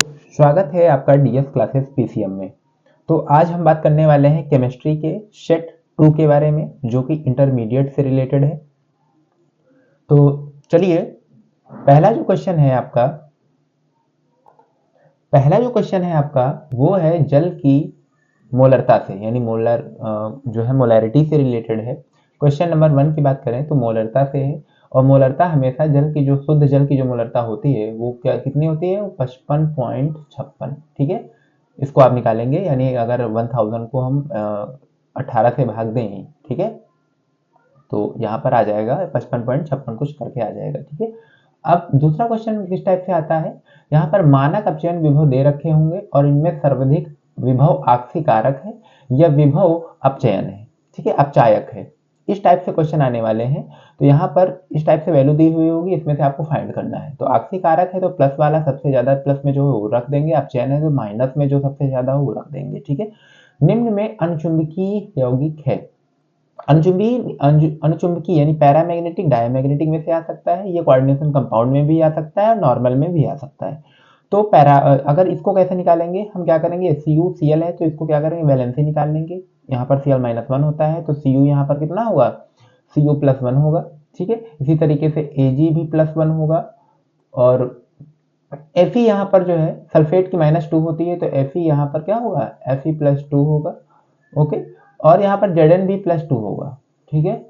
स्वागत है आपका डीएस क्लासेस पीसीएम में। तो आज हम बात करने वाले हैं केमिस्ट्री के सेट 2 के बारे में, जो कि इंटरमीडिएट से रिलेटेड है। तो चलिए, पहला जो क्वेश्चन है आपका वो है जल की मोलरता से, यानी मोलर जो है मोलैरिटी से रिलेटेड है। क्वेश्चन नंबर 1 की बात करें तो मोलरता से है, और मोलरता हमेशा जल की जो शुद्ध जल की जो मोलरता होती है वो कितनी होती है? 55.56। ठीक है, इसको आप निकालेंगे, यानी अगर 1000 को हम 18 से भाग दें, ठीक है, तो यहाँ पर आ जाएगा 55.56 कुछ करके आ जाएगा। ठीक है, अब दूसरा क्वेश्चन किस टाइप से आता है? यहाँ पर मानक अपचयन विभव दे रखे होंगे और इनमें सर्वाधिक विभव आपसी कारक है या विभव अपचयन है, ठीक है, अपचायक है। इस टाइप से क्वेश्चन आने वाले हैं। तो यहाँ पर इस टाइप से वैल्यू दी हुई होगी, इसमें से आपको फाइंड करना है। तो आपसी कारक है तो प्लस वाला सबसे ज्यादा प्लस में जो है वो रख देंगे, अपचयन है तो माइनस में जो सबसे ज्यादा हो वो रख देंगे। ठीक है, निम्न में अनुचुंबकीय यौगिक है। अनुचुंबकीय यानी पैरामैग्नेटिक डायमैग्नेटिक में से आ सकता है, ये कोऑर्डिनेशन कंपाउंड में भी आ सकता है और नॉर्मल में भी आ सकता है। तो अगर इसको कैसे निकालेंगे, हम क्या करेंगे, Cu Cl है तो इसको क्या करेंगे, वैलेंसी निकाल लेंगे। यहाँ पर Cl-1 होता है तो Cu यहाँ पर कितना होगा, Cu+1 होगा। ठीक है, इसी तरीके से Ag भी +1 होगा, और Fe यहाँ पर जो है सल्फेट की -2 होती है तो Fe यहाँ पर क्या होगा, Fe+2 होगा। ओके, और यहाँ पर Zn भी +2 होगा। ठीक है,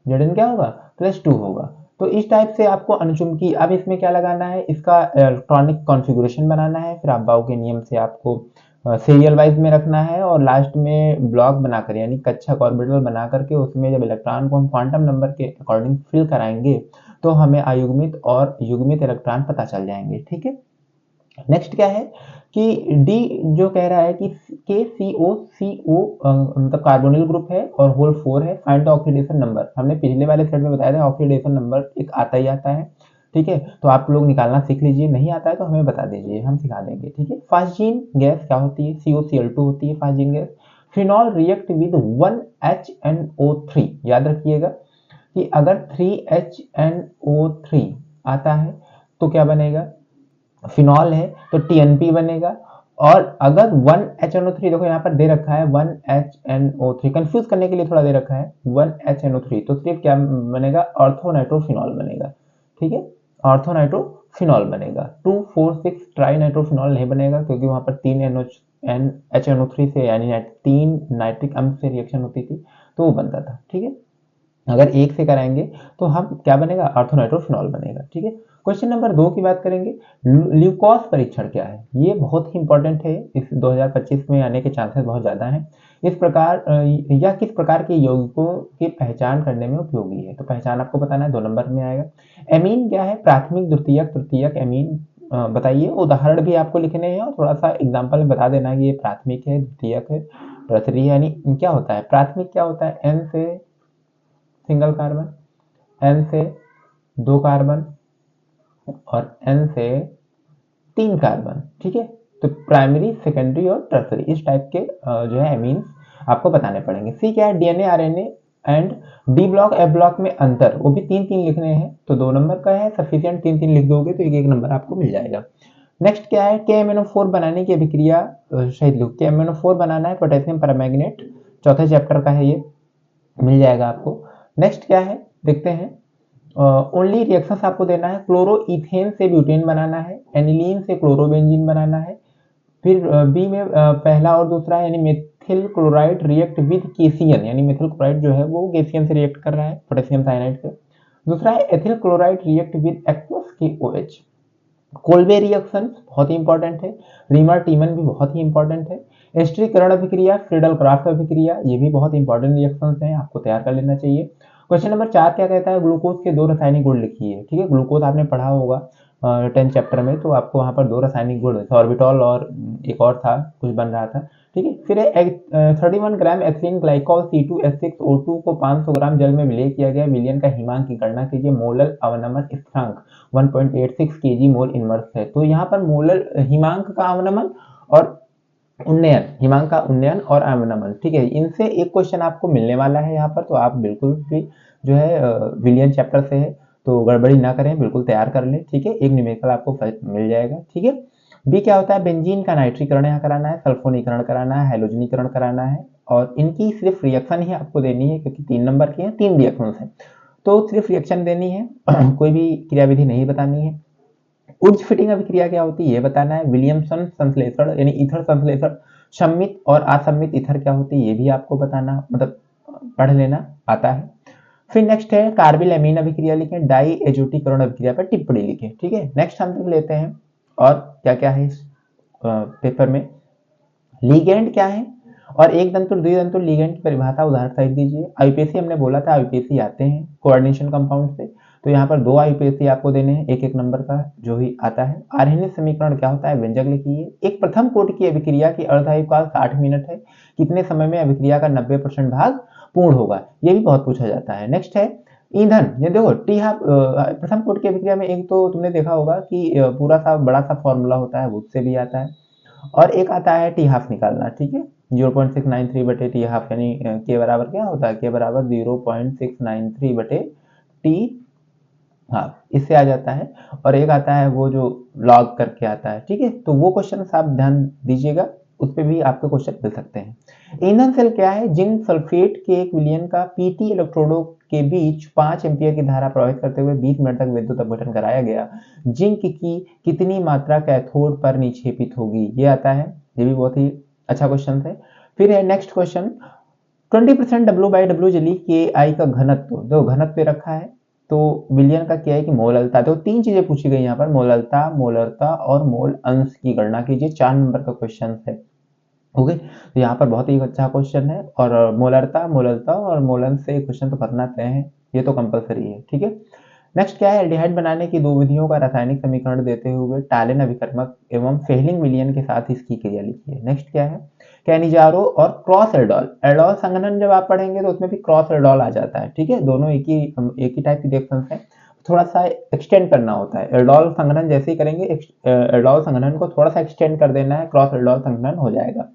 Zn क्या होगा, +2 होगा। तो इस टाइप से आपको अनुचुंबकीय, अब इसमें क्या लगाना है, इसका इलेक्ट्रॉनिक कॉन्फ़िगरेशन बनाना है, फिर अब्बाउ के नियम से आपको सीरियल वाइज में रखना है, और लास्ट में ब्लॉक बनाकर यानी कक्षक ऑर्बिटल बना करके उसमें जब इलेक्ट्रॉन को हम क्वांटम नंबर के अकॉर्डिंग फिल कराएंगे तो हमें अयुग्मित और युग्मित इलेक्ट्रॉन पता चल जाएंगे। ठीक है, नेक्स्ट क्या है कि डी जो कह रहा है कि के सी ओ मतलब कार्बोनिल ग्रुप है और होल 4 है, फाइंड द ऑक्सीडेशन नंबर। हमने पिछले वाले सेट में बताया था ऑक्सीडेशन नंबर एक आता ही आता है। ठीक है, तो आप लोग निकालना सीख लीजिए, नहीं आता है तो हमें बता दीजिए, हम सिखा देंगे। ठीक है, फास्जीन गैस क्या होती है, COCl2 होती है phosgene gas. Phenol react with 1HNO3, याद रखिएगा कि अगर 3HNO3 आता है तो क्या बनेगा, फिनॉल है तो टीएनपी बनेगा। और अगर 1HNO3, देखो यहाँ पर दे रखा है 1HNO3, कंफ्यूज करने के लिए थोड़ा दे रखा है 1HNO3, तो सिर्फ क्या बनेगा, ऑर्थोनाइट्रोफिनॉल बनेगा। ठीक है, ऑर्थोनाइट्रोफिनॉल बनेगा, 2,4,6 ट्राई नाइट्रोफिनॉल नहीं बनेगा, क्योंकि वहां पर 3HNO3 से यानी 3 नाइट्रिक अम्ल से रिएक्शन होती थी तो वो बनता था। ठीक है, अगर एक से कराएंगे तो हम क्या बनेगा, ऑर्थोनाइट्रोफिनॉल बनेगा। ठीक है, क्वेश्चन नंबर 2 की बात करेंगे, ल्यूकोस परीक्षण क्या है। ये बहुत ही इंपॉर्टेंट है, इस 2025 में आने के चांसेस बहुत ज्यादा हैं। इस प्रकार यह किस प्रकार के यौगिकों की पहचान करने में उपयोगी है, तो पहचान आपको बताना है, 2 नंबर में आएगा। एमीन क्या है, प्राथमिक द्वितीयक तृतीयक एमीन बताइए। उदाहरण भी आपको लिखने हैं और थोड़ा सा एग्जाम्पल में बता देना कि ये प्राथमिक है, द्वितीयक है, तरसरी है। यानी क्या होता है प्राथमिक, क्या होता है, एन से सिंगल कार्बन, एन से 2 कार्बन और एन से 3 कार्बन। ठीक है, तो प्राइमरी सेकेंडरी और टर्सरी इस टाइप के जो है एमीन्स आपको बताने पड़ेंगे। सी क्या है, DNA RNA and D block F block में अंतर, वो भी 3-3 लिखने हैं, तो 2 नंबर का है सफिशियंट, 3-3 लिख दोगे तो 1-1 नंबर आपको मिल जाएगा। नेक्स्ट क्या है, KMnO4 बनाने की अभिक्रिया शहीद लिखो। KMnO4 बनाना है पोटेशियम परमैंगनेट, चौथे चैप्टर का है ये, मिल जाएगा आपको। नेक्स्ट क्या है देखते हैं, ओनली रिएक्शंस आपको देना है, क्लोरोइथेन से ब्यूटेन बनाना है, एनिलीन से क्लोरोबेंजीन बनाना है। फिर बी में पहला और दूसरा यानी methyl chloride react with cation, यानी मेथिल क्लोराइड जो है वो केसियन से रिएक्ट कर रहा है पोटेशियम साइनाइड से। दूसरा है ethyl chloride react with aqueous KOH। Kolbe reaction बहुत ही इंपॉर्टेंट है, रीमर टीमन भी बहुत ही इंपॉर्टेंट है। एस्टरीकरण अभिक्रिया, फ्रीडल क्राफ्ट अभिक्रिया, ये भी बहुत इंपॉर्टेंट रिएक्शंस हैं, आपको तैयार कर लेना चाहिए। क्वेश्चन नंबर 4 क्या कहता है, ग्लूकोज के 2 रासायनिक गुण लिखिए। ठीक है, ग्लूकोज आपने पढ़ा होगा 10 चैप्टर में, तो आपको वहां पर 2 रासायनिक गुण, सॉर्बिटॉल और एक और था कुछ बन रहा था। ठीक है, फिर 31 ग्राम एथिलीन ग्लाइकॉल C2H6O2 को 500 ग्राम जल में विलय किया गया, विलयन का हिमांक की गणना कीजिए। मोलर अवनमन स्थिरांक 1.86 kg मोल इनवर्स है। तो यहाँ पर मोलर हिमांक का अवनमन और उन्नयन, हिमांक का उन्नयन और अवनमन, ठीक है, इनसे एक क्वेश्चन आपको मिलने वाला है यहाँ पर, तो आप बिल्कुल भी जो है विलियन चैप्टर से है तो गड़बड़ी ना करें, बिल्कुल तैयार कर लें। ठीक है, एक न्यूमेरिकल आपको मिल जाएगा। ठीक है, बी क्या होता है, बेंजीन का नाइट्रीकरण यहाँ कराना है, सल्फोनीकरण कराना है, हैलोजनीकरण कराना है, और इनकी सिर्फ रिएक्शन ही आपको देनी है क्योंकि 3 नंबर की है, 3 रिएक्शन है तो सिर्फ रिएक्शन देनी है कोई भी क्रियाविधि नहीं बतानी है। उर्ज फिटिंग अभिक्रिया क्या होती है ये बताना है। विलियमसन संश्लेषण यानी ईथर संश्लेषण, सम्मित और असम्मित ईथर क्या होती है ये भी आपको बताना, मतलब पढ़ लेना आता है। फिर नेक्स्ट है कार्बिल एमीन अभिक्रिया लिखें, डाई एजोटीकरण अभिक्रिया पर टिप्पणी लिखें। ठीक है, नेक्स्ट हम देख लेते हैं और क्या क्या है इस पेपर में। लीगेंड क्या है और एक दंतुर द्विदंतुर लीगेंड की परिभाषा उदाहरण सहित दीजिए। आईपीएसी हमने बोला था, आईपीएसी आते हैं कोऑर्डिनेशन कंपाउंड से, तो यहाँ पर 2 आईपीएसी आपको देने हैं, एक एक नंबर का जो ही आता है। आर्हेनिक समीकरण क्या होता है, व्यंजक लिखिए। एक प्रथम कोटि की अभिक्रिया की अर्धायुकाल 60 मिनट है, कितने समय में अभिक्रिया का 90% भाग पूर्ण होगा, ये भी बहुत पूछा जाता है। नेक्स्ट है ईंधन, ये देखो टी हाफ प्रथम कोटि की अभिक्रिया में एक तो तुमने देखा होगा कि पूरा सा बड़ा सा फॉर्मूला होता है, वो उससे भी आता है, और एक आता है टी हाफ निकालना। ठीक है, 0.693 बटे टी हाफ यानी के बराबर क्या होता है, के बराबर 0.693 बटे टी हाफ, इससे आ जाता है। और एक आता है वो जो लॉग करके आता है। ठीक है, तो वो क्वेश्चन आप ध्यान दीजिएगा, उस पर भी आपके क्वेश्चन मिल सकते हैं। ईंधन सेल क्या है, जिंक सल्फेट के एक विलयन का पीटी इलेक्ट्रोडों के बीच 5 एम्पियर की धारा प्रवाहित करते हुए 20 मिनट तक विद्युत अपघटन कराया गया, जिंक की कितनी मात्रा कैथोड पर निक्षेपित होगी, ये आता है। ये भी बहुत ही अच्छा क्वेश्चन है। फिर है नेक्स्ट क्वेश्चन, 20% W/W जली के आई का घनत्व, दो घनत्व रखा है, तो विलियन का क्या है कि मोललता, तो 3 चीजें पूछी गई यहाँ पर, मोललता, मोलरता और मोल अंश की गणना कीजिए। 4 नंबर का क्वेश्चन है। ओके, तो यहाँ पर बहुत ही अच्छा क्वेश्चन है, और मोलरता, मोललता और मोलन से क्वेश्चन तो करना तय है, ये तो कंपलसरी है। ठीक है, नेक्स्ट क्या है, एल्डिहाइड बनाने की 2 विधियों का रासायनिक समीकरण देते हुए टालेन अभिकर्मक एवं फेहलिंग विलियन के साथ इसकी क्रिया लिखिए। नेक्स्ट क्या है, कैनिजारो और क्रॉस एल्डोल, एल्डोल संघनन जब आप पढ़ेंगे तो उसमें भी क्रॉस एल्डोल आ जाता है। ठीक है, दोनों एक ही टाइप की रिएक्शन है, थोड़ा सा एक्सटेंड करना होता है। एल्डोल संघनन जैसे ही करेंगे एल्डोल संघनन को थोड़ा सा एक्सटेंड कर देना है, क्रॉस एल्डोल संघनन हो जाएगा।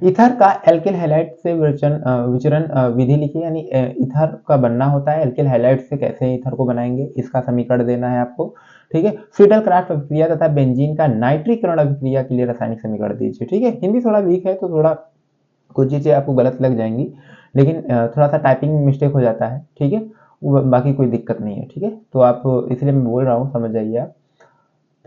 ईथर का एल्किल हैलाइड से विचरण विधि लिखिए, यानी ईथर का बनना होता है, एल्किल हैलाइड से कैसे ईथर को बनाएंगे इसका समीकरण देना है आपको। ठीक है, फ्रीडल क्राफ्ट अभिक्रिया तथा बेंजीन का नाइट्रीकरण अभिक्रिया के लिए रासायनिक समीकरण दीजिए। ठीक है, हिंदी थोड़ा वीक है तो थोड़ा कुछ चीजें आपको गलत लग जाएंगी, लेकिन थोड़ा सा टाइपिंग में मिस्टेक हो जाता है। ठीक है, बाकी कोई दिक्कत नहीं है। ठीक है, तो आप इसलिए मैं बोल रहा हूँ, समझ जाइए आप।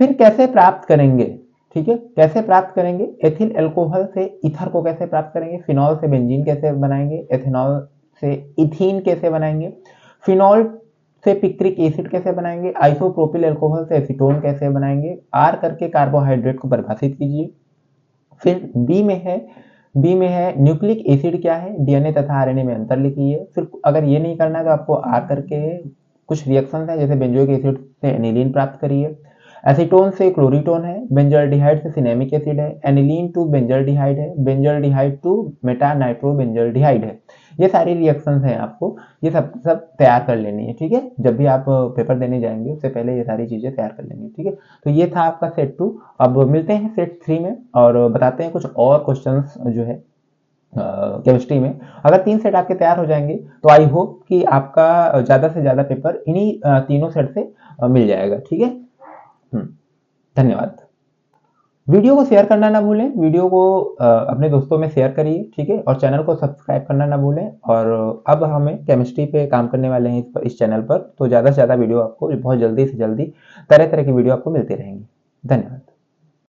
फिर कैसे प्राप्त करेंगे, ठीक है, कैसे प्राप्त करेंगे, एथिल अल्कोहल से ईथर को कैसे प्राप्त करेंगे, फिनॉल से बेंजीन कैसे बनाएंगे, एथेनॉल से इथीन कैसे बनाएंगे, फिनॉल से पिक्रिक एसिड कैसे बनाएंगे, आइसोप्रोपिल अल्कोहल से एसीटोन कैसे बनाएंगे, आर करके कार्बोहाइड्रेट को परिभाषित कीजिए। फिर बी में है न्यूक्लिक एसिड क्या है, डीएनए तथा आरएनए में अंतर लिखिए। फिर अगर ये नहीं करना है तो आपको आर करके कुछ रिएक्शन है, जैसे बेंजोइक एसिड से एनिलीन प्राप्त करिए, एसीटोन से क्लोरीटोन है, बेंजल्डिहाइड से सिनेमिक एसिड है, एनिलीन टू बेंजल्डिहाइड है, बेंजल्डिहाइड टू मेटा नाइट्रोबेंजल्डिहाइड है। ये सारी रिएक्शंस हैं, आपको ये सब तैयार कर लेनी है। ठीक है, जब भी आप पेपर देने जाएंगे उससे पहले ये सारी चीजें तैयार कर लेंगे। ठीक है, तो ये था आपका सेट 2। अब मिलते हैं सेट 3 में और बताते हैं कुछ और क्वेश्चंस जो है केमिस्ट्री में। अगर 3 सेट आपके तैयार हो जाएंगे तो आई होप कि आपका ज्यादा से ज्यादा पेपर इन्हीं तीनों सेट से मिल जाएगा। ठीक है, धन्यवाद। वीडियो को शेयर करना ना भूलें, वीडियो को अपने दोस्तों में शेयर करिए। ठीक है, और चैनल को सब्सक्राइब करना ना भूलें। और अब हमें केमिस्ट्री पे काम करने वाले हैं इस चैनल पर, तो ज़्यादा से ज़्यादा वीडियो आपको बहुत जल्दी से जल्दी तरह तरह की वीडियो आपको मिलती रहेंगी। धन्यवाद।